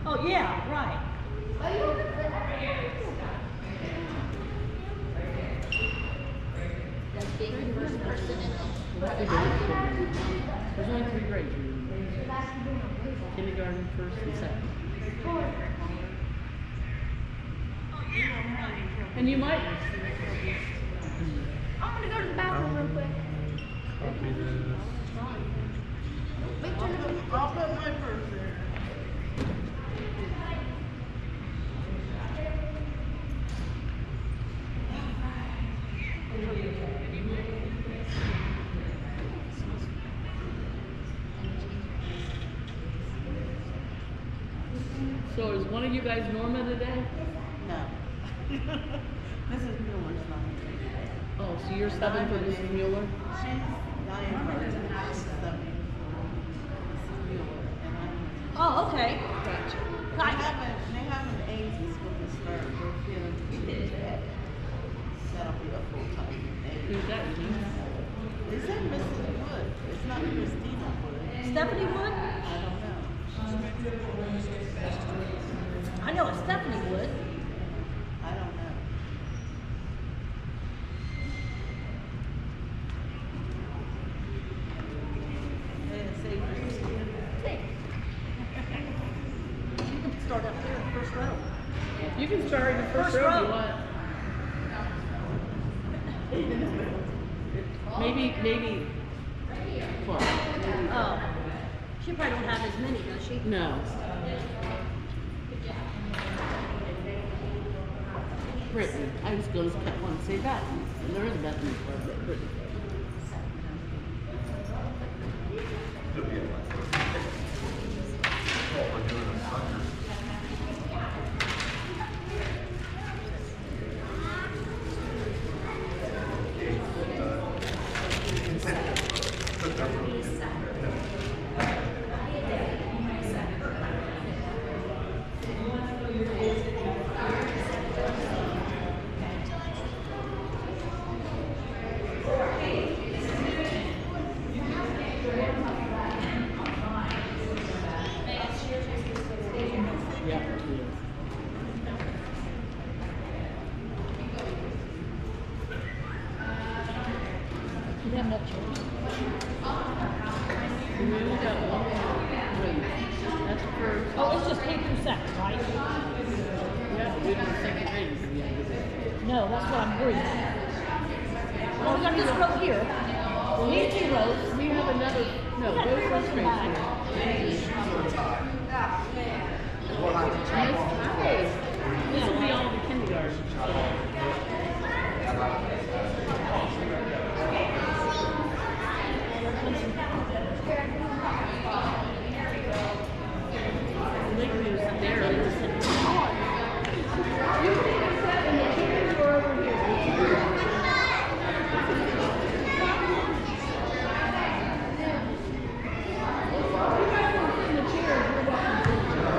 Oh, yeah, right. That's being the first person in There's only 3 grades. Kindergarten, first, and second. And you might. I'm gonna go to the bathroom real quick. Copy this. I'll put my purse there. So is one of you guys Norma today? No. This is Miller's mom. Oh, so you're subbing for Mrs. Mueller? She's Diane Burton. She's subbing for Mrs. Mueller. And I'm. Oh, okay. Gotcha. They have an AIDS in school to start. We're feeling that. That'll be a full-time AIDS. Who's that? You know? Is that Mrs. Wood? It's not Christina Wood. Stephanie Wood? I don't know. I know it's Stephanie Wood. I don't know. They didn't say Christina. You can start up there in the first row. You can start in the first First row if row. you want. Maybe. What? Oh. She probably don't have as many, does she? No. Brittany. I was going to cut one and say that. And there is a button for Brittany. Yeah, it is. You have no choice. We only got one. That's first. Oh, it's just K through second, right? Yeah, we did the second grade. No, that's what I'm worried about. Well, we got this row here. These 2 rows. We have another. No, We got those 3 are rows straight behind. here. This will be all the kindergarten. Lakeview is there. They just said, you can have that in the chairs or over here. You guys want to sit in the chairs, you're welcome to.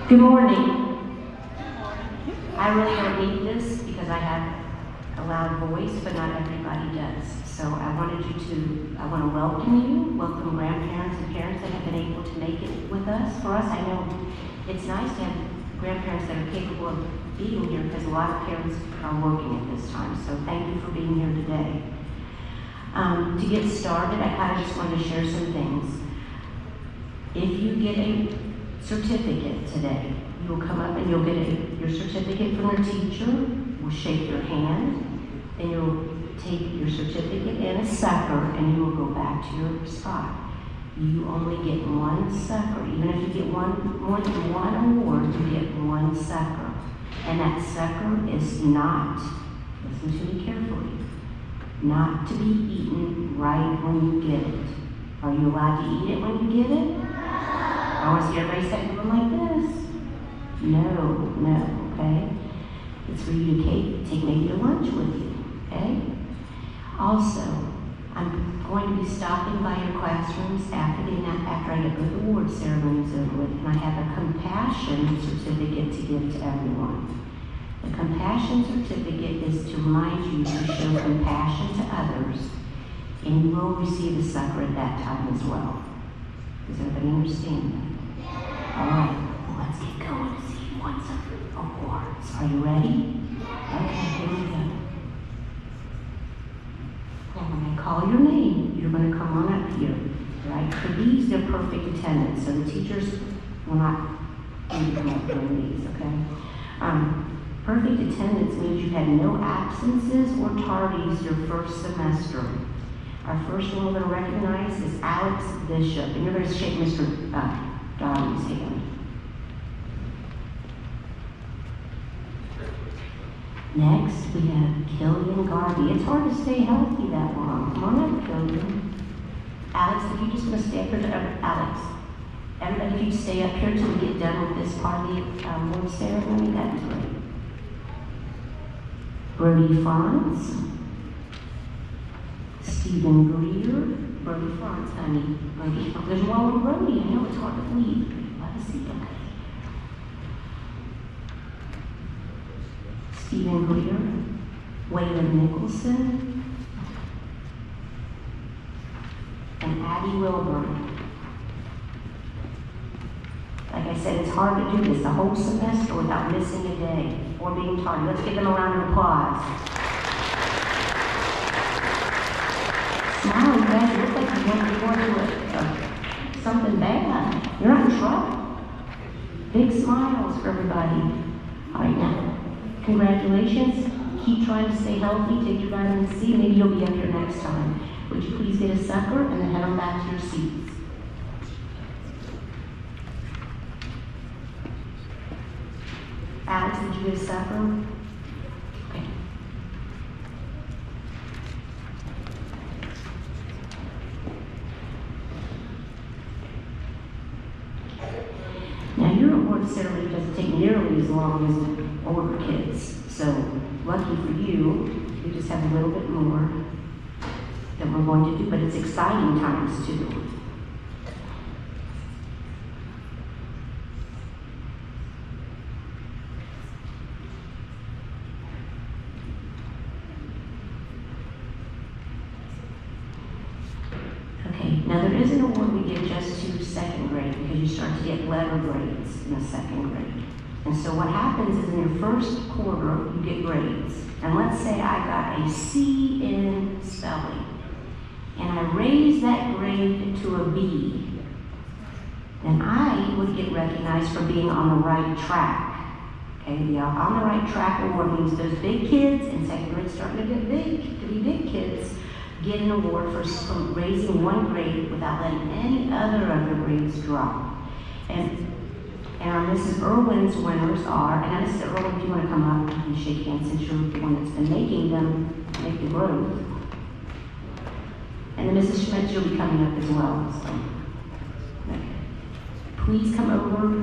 Good morning. I really don't need this because I have a loud voice, but not everybody does. So I want to welcome grandparents and parents that have been able to make it with us. For us, I know it's nice to have grandparents that are capable of being here because a lot of parents are working at this time. So thank you for being here today. To get started, I kind of just wanted to share some things. If you get a certificate today, you will come up and you'll get your certificate from your teacher. We'll shake your hand, and you'll take your certificate and a sucker, and you will go back to your spot. You only get one sucker. Even if you get more than one award, you get one sucker. And that sucker is not, listen to me carefully, not to be eaten right when you get it. Are you allowed to eat it when you get it? I want to see everybody sitting going like this. No, okay? It's for you to take maybe a lunch with you, okay? Also, I'm going to be stopping by your classrooms after I get the award ceremonies over with, and I have a compassion certificate to give to everyone. The compassion certificate is to remind you to show compassion to others, and you will receive a sucker at that time as well. Does everybody understand that? All right, well, let's get going to see who wants awards. Are you ready? Okay, here we go. Well, when I call your name, you're going to come on up here, right? For these, they're perfect attendance, so the teachers will not need to come up during these, okay? Perfect attendance means you had no absences or tardies your first semester. Our first one we're going to recognize is Alex Bishop, and you're going to shake Mr. Donnie's hand. Next, we have Killian Garvey. It's hard to stay healthy that long. Come on up, Killian. Alex, if you just want to stay up here to Alex. Everybody, if you stay up here till we get done with this part of the award ceremony, that'd be great. Brody Franz. Stephen Greer. Brody Franz, honey. Brody Franz. There's one with Brody. I know it's hard to believe. Let us see. Okay. Stephen Greer, Waylon Nicholson, and Addie Wilburn. Like I said, it's hard to do this the whole semester without missing a day or being tardy. Let's give them a round of applause. Smile, you guys look like you want to go into something bad. You're not in trouble. Big smiles for everybody. All right, now. Congratulations. Keep trying to stay healthy. Take your vitamin C. Maybe you'll be up here next time. Would you please get a sucker and then head on back to your seats. Alex, did you get a sucker? Okay. Now your award ceremony doesn't take nearly as long as the older kids. So, lucky for you, we just have a little bit more that we're going to do, but it's exciting times too. Okay, now there is an award we give just to second grade because you start to get letter grades in the second grade. And so what happens is in your first quarter, you get grades. And let's say I got a C in spelling, and I raised that grade to a B, then I would get recognized for being on the right track. Okay, the on the right track award means those big kids in second grade starting to get big, to be big kids, get an award for raising one grade without letting any other of the grades drop. And our Mrs. Irwin's winners are, and Mrs. Irwin, if you want to come up and shake hands since you're the one that's been making them make the growth. And then Mrs. Schmitz, you'll be coming up as well. So, okay. Please come over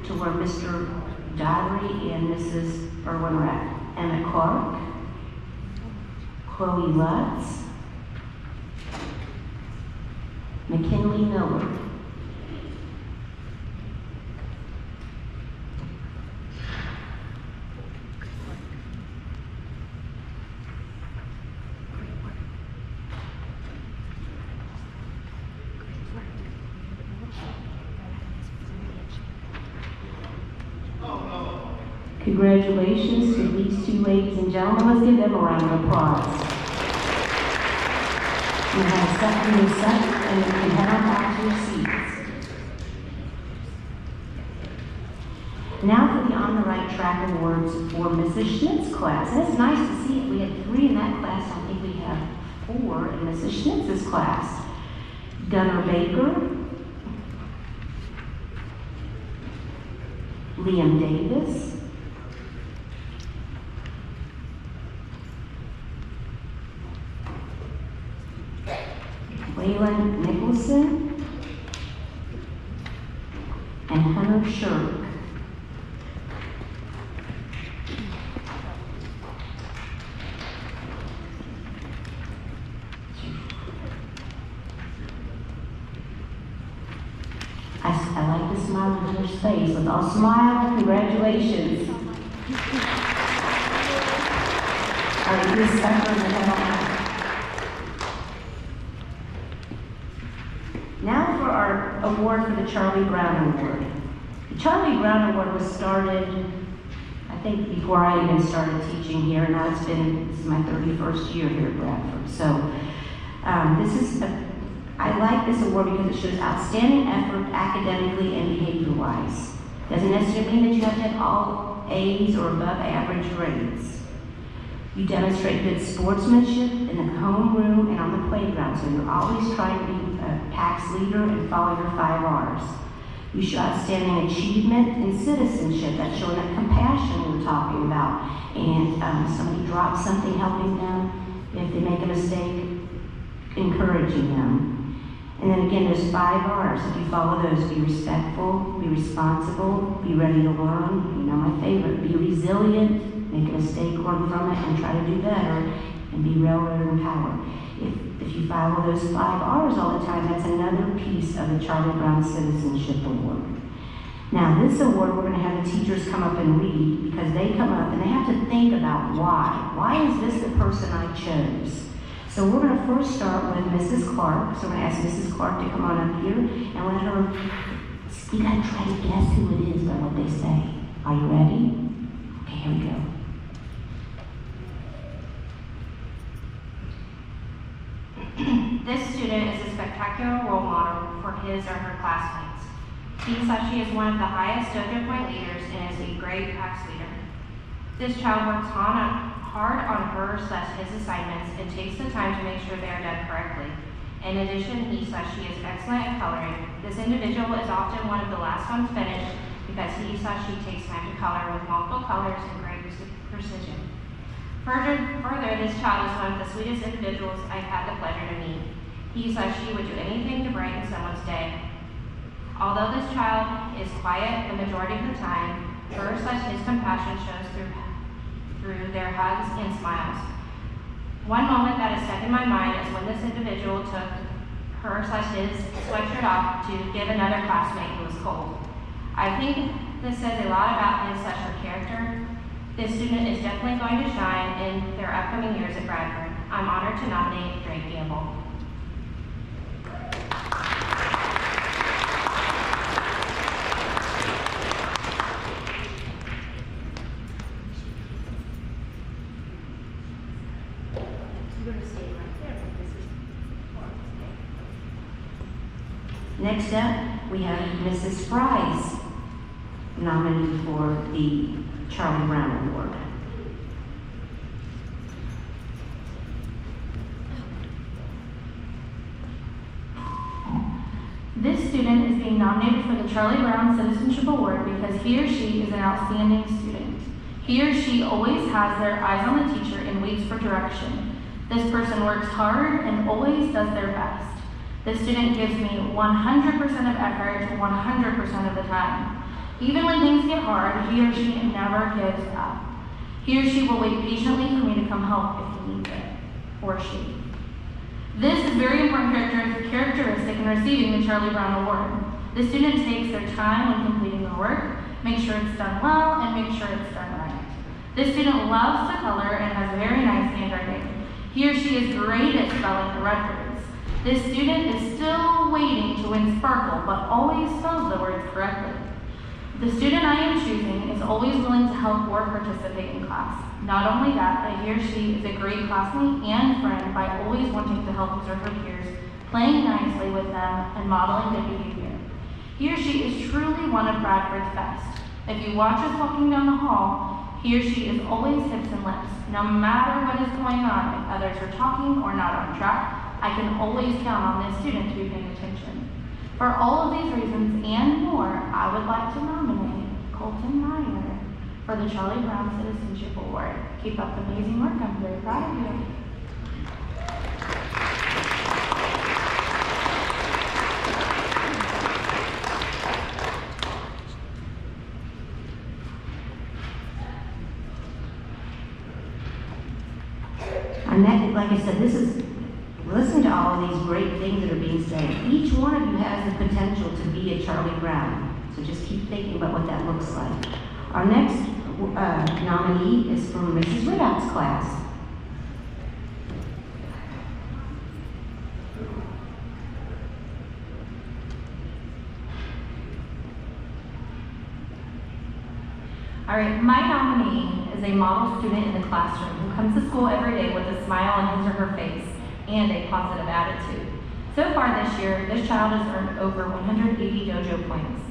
to where Mr. Doddery and Mrs. Irwin are at. Emmett Clark, Chloe Lutz, McKinley Miller, Congratulations to these two ladies and gentlemen. Let's give them a round of applause. You have a second and a second, and you can head on back to your seats. Now for the On the Right Track Awards for Mrs. Schnitt's class. And it's nice to see it. We had 3 in that class. I think we have 4 in Mrs. Schnitz's class. Gunnar Baker, Liam Davis, Waylon Nicholson, and Hunter Shirk. I like the smile on Hunter's face. Let's all smile. Congratulations. All right, this second and now for our award for the Charlie Brown Award. The Charlie Brown Award was started, I think, before I even started teaching here, and now this is my 31st year here at Bradford. So I like this award because it shows outstanding effort academically and behavior-wise. Doesn't necessarily mean that you have to have all A's or above average grades. You demonstrate good sportsmanship in the homeroom and on the playground, so you're always trying to be a PAX leader and follow your 5 R's. You show outstanding achievement in citizenship. That's showing that compassion we were talking about. And somebody drops something, helping them. If they make a mistake, encouraging them. And then again, there's 5 R's. If you follow those, be respectful, be responsible, be ready to learn. You know, my favorite, be resilient, make a mistake, learn from it, and try to do better, and be railroad empowered. If you follow those 5 R's all the time, that's another piece of the Charlie Brown Citizenship Award. Now, this award, we're going to have the teachers come up and read, because they come up and they have to think about why. Why is this the person I chose? So we're going to first start with Mrs. Clark. So we're going to ask Mrs. Clark to come on up here and let her, you got to try to guess who it is by what they say. Are you ready? Okay, here we go. This student is a spectacular role model for his or her classmates. He/she is one of the highest dojo point leaders and is a great PAX leader. This child works hard on her/his assignments and takes the time to make sure they are done correctly. In addition, he/she is excellent at coloring. This individual is often one of the last ones finished because he/she takes time to color with multiple colors and great precision. Further, this child is one of the sweetest individuals I've had the pleasure to meet. He/she would do anything to brighten someone's day. Although this child is quiet the majority of the time, her/his compassion shows through their hugs and smiles. One moment that is stuck in my mind is when this individual took her/his sweatshirt off to give another classmate who was cold. I think this says a lot about his/her character. This student is definitely going to shine in their upcoming years at Bradford. I'm honored to nominate Drake Gamble. Next up, we have Mrs. Fry's nominee for the Charlie Brown Award. This student is being nominated for the Charlie Brown Citizenship Award because he or she is an outstanding student. He or she always has their eyes on the teacher and waits for direction. This person works hard and always does their best. This student gives me 100% of effort 100% of the time. Even when things get hard, he or she never gives up. He or she will wait patiently for me to come help if he needs it, or she. This is very important characteristic in receiving the Charlie Brown Award. The student takes their time when completing the work, makes sure it's done well, and makes sure it's done right. This student loves to color and has very nice handwriting. He or she is great at spelling the red words. This student is still waiting to win Sparkle, but always spells the words correctly. The student I am choosing is always willing to help or participate in class. Not only that, but he or she is a great classmate and friend by always wanting to help his or her peers, playing nicely with them, and modeling good behavior. He or she is truly one of Bradford's best. If you watch us walking down the hall, he or she is always hips and lips. No matter what is going on, if others are talking or not on track, I can always count on this student to be paying attention. For all of these reasons and more, I would like to nominate Colton Meyer for the Charlie Brown Citizenship Award. Keep up the amazing work. I'm very proud of you. Like I said, listen to all of these great things that are being said. Each one of you has the potential to be a Charlie Brown. So just keep thinking about what that looks like. Our next nominee is from Mrs. Ridout's class. All right, my nominee is a model student in the classroom who comes to school every day with a smile on his or her face and a positive attitude. So far this year, this child has earned over 180 dojo points.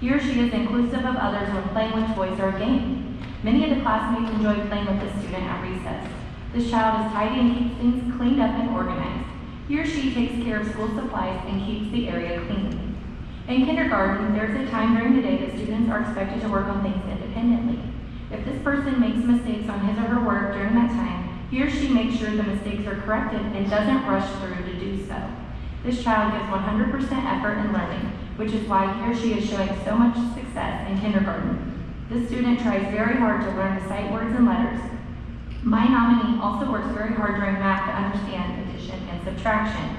He or she is inclusive of others when playing with toys or a game. Many of the classmates enjoy playing with this student at recess. This child is tidy and keeps things cleaned up and organized. He or she takes care of school supplies and keeps the area clean. In kindergarten, there's a time during the day that students are expected to work on things independently. If this person makes mistakes on his or her work during that time, he or she makes sure the mistakes are corrected and doesn't rush through to do so. This child gives 100% effort in learning, which is why he or she is showing so much success in kindergarten. This student tries very hard to learn the sight words and letters. My nominee also works very hard during math to understand addition and subtraction.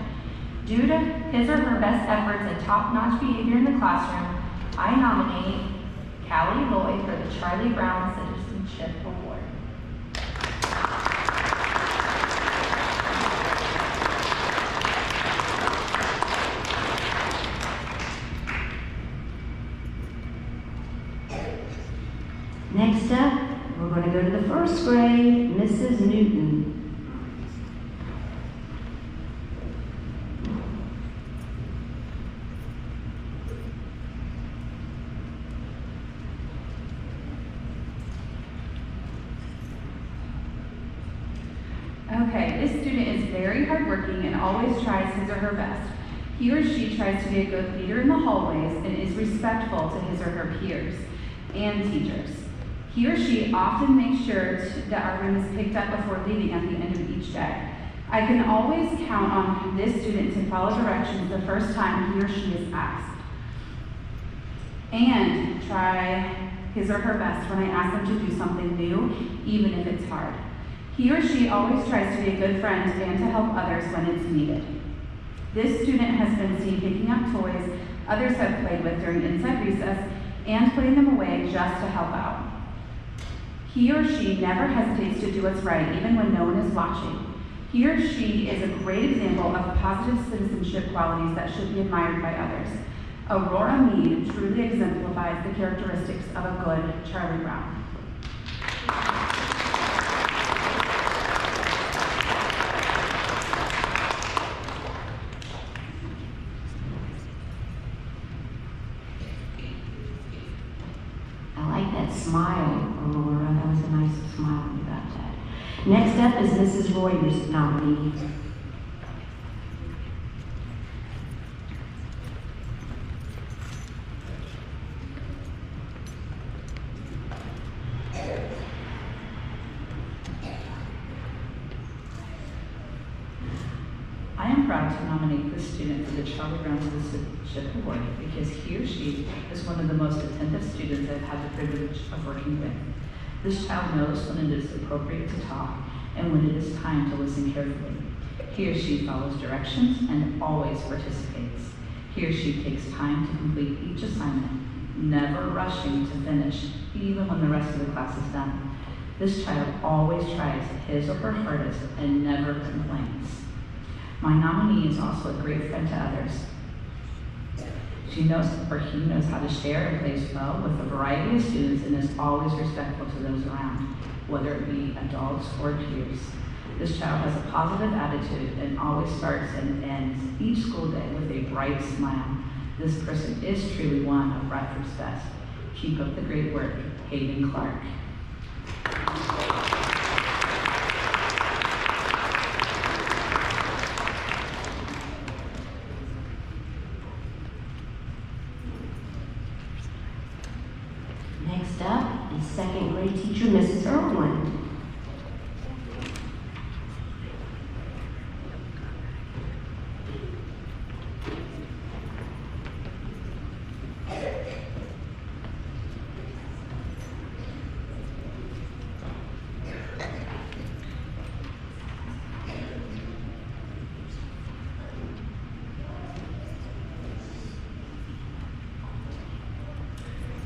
Due to his or her best efforts and top-notch behavior in the classroom, I nominate Callie Lloyd for the Charlie Brown Citizenship Award. Next up, we're going to go to the first grade, Mrs. Newton. Okay, this student is very hardworking and always tries his or her best. He or she tries to be a good leader in the hallways and is respectful to his or her peers and teachers. He or she often makes sure that our room is picked up before leaving at the end of each day. I can always count on this student to follow directions the first time he or she is asked, and try his or her best when I ask them to do something new, even if it's hard. He or she always tries to be a good friend and to help others when it's needed. This student has been seen picking up toys others have played with during inside recess and putting them away just to help out. He or she never hesitates to do what's right, even when no one is watching. He or she is a great example of positive citizenship qualities that should be admired by others. Aurora Mead truly exemplifies the characteristics of a good Charlie Brown. Smile, Aurora. That was a nice smile when you got that. Next up is Mrs. Royer's nominee. I am proud to nominate this student for the Charlie Brown Citizenship Award because he or she is one of the most attentive students I've had the privilege of working with. This child knows when it is appropriate to talk and when it is time to listen carefully. He or she follows directions and always participates. He or she takes time to complete each assignment, never rushing to finish, even when the rest of the class is done. This child always tries his or her hardest and never complains. My nominee is also a great friend to others. She knows, or he knows how to share and plays well with a variety of students and is always respectful to those around, whether it be adults or peers. This child has a positive attitude and always starts and ends each school day with a bright smile. This person is truly one of Bradford's best. Keep up the great work, Hayden Clark. Next up is second grade teacher, Mrs. Irwin.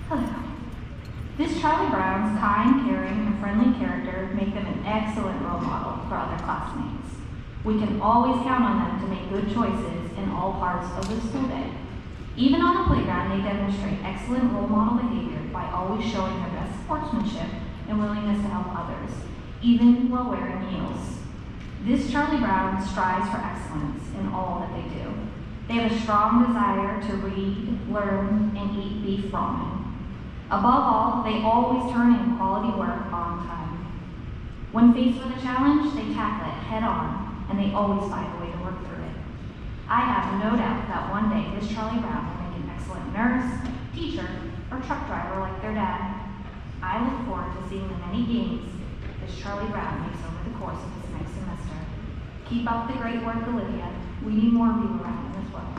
Hello. This Charlie Brown's kind, caring, and friendly character make them an excellent role model for other classmates. We can always count on them to make good choices in all parts of the school day. Even on the playground, they demonstrate excellent role model behavior by always showing their best sportsmanship and willingness to help others, even while wearing heels. This Charlie Brown strives for excellence in all that they do. They have a strong desire to read, learn, and eat beef ramen. Above all, they always turn in quality work on time. When faced with a challenge, they tackle it head on, and they always find a way to work through it. I have no doubt that one day this Charlie Brown will make an excellent nurse, teacher, or truck driver like their dad. I look forward to seeing the many gains this Charlie Brown makes over the course of his next semester. Keep up the great work, Olivia. We need more of you around as well.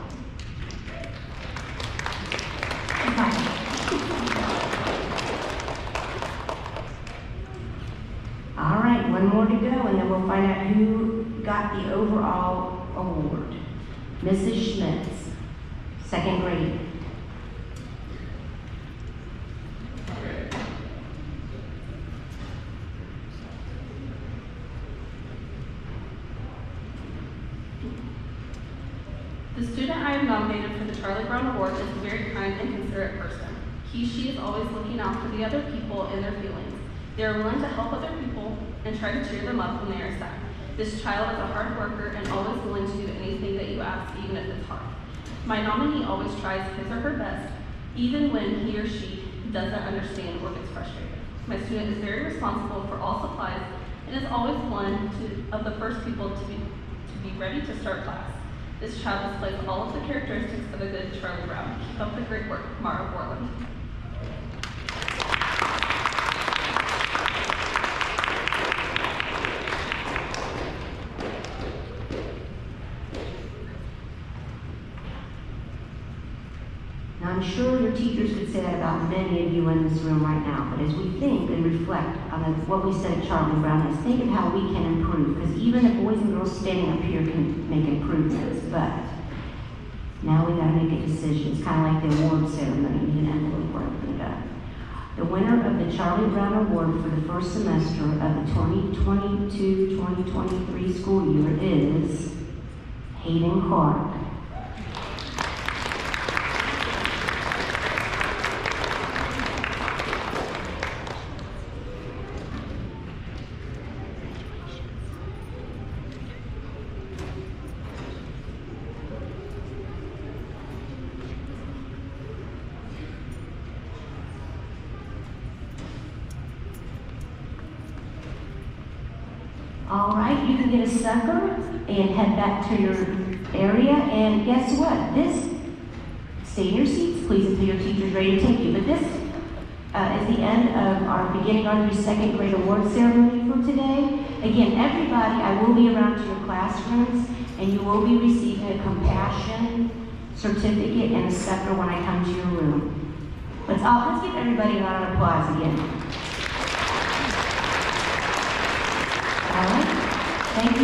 All right, one more to go, and then we'll find out who got the overall award. Mrs. Schmitz, second grade. The student I have nominated for the Charlie Brown Award is a very kind and considerate person. She is always looking out for the other people and their feelings. They are willing to help other people and try to cheer them up when they are sad. This child is a hard worker and always willing to do anything that you ask, even if it's hard. My nominee always tries his or her best, even when he or she doesn't understand or gets frustrated. My student is very responsible for all supplies and is always one of the first people to be ready to start class. This child displays all of the characteristics of a good Charlie Brown. Keep up the great work, Mara Borland. Now, I'm sure your teachers could say that about many of you in this room right now, but as we think and reflect on what we said at Charlie Brown, let's think of how we can improve, because even the boys and girls standing up here can make improvements, but now we gotta make a decision. It's kind of like the award ceremony. You need an envelope or open it up. The winner of the Charlie Brown Award for the first semester of the 2022-2023 school year is Hayden Clark. All right, you can get a sucker and head back to your area. And guess what? Stay in your seats, please, until your teacher's ready to take you. But this is the end of our beginning on your second grade award ceremony for today. Again, everybody, I will be around to your classrooms, and you will be receiving a compassion certificate and a sucker when I come to your room. Let's give everybody a round of applause again. All right. Thank you.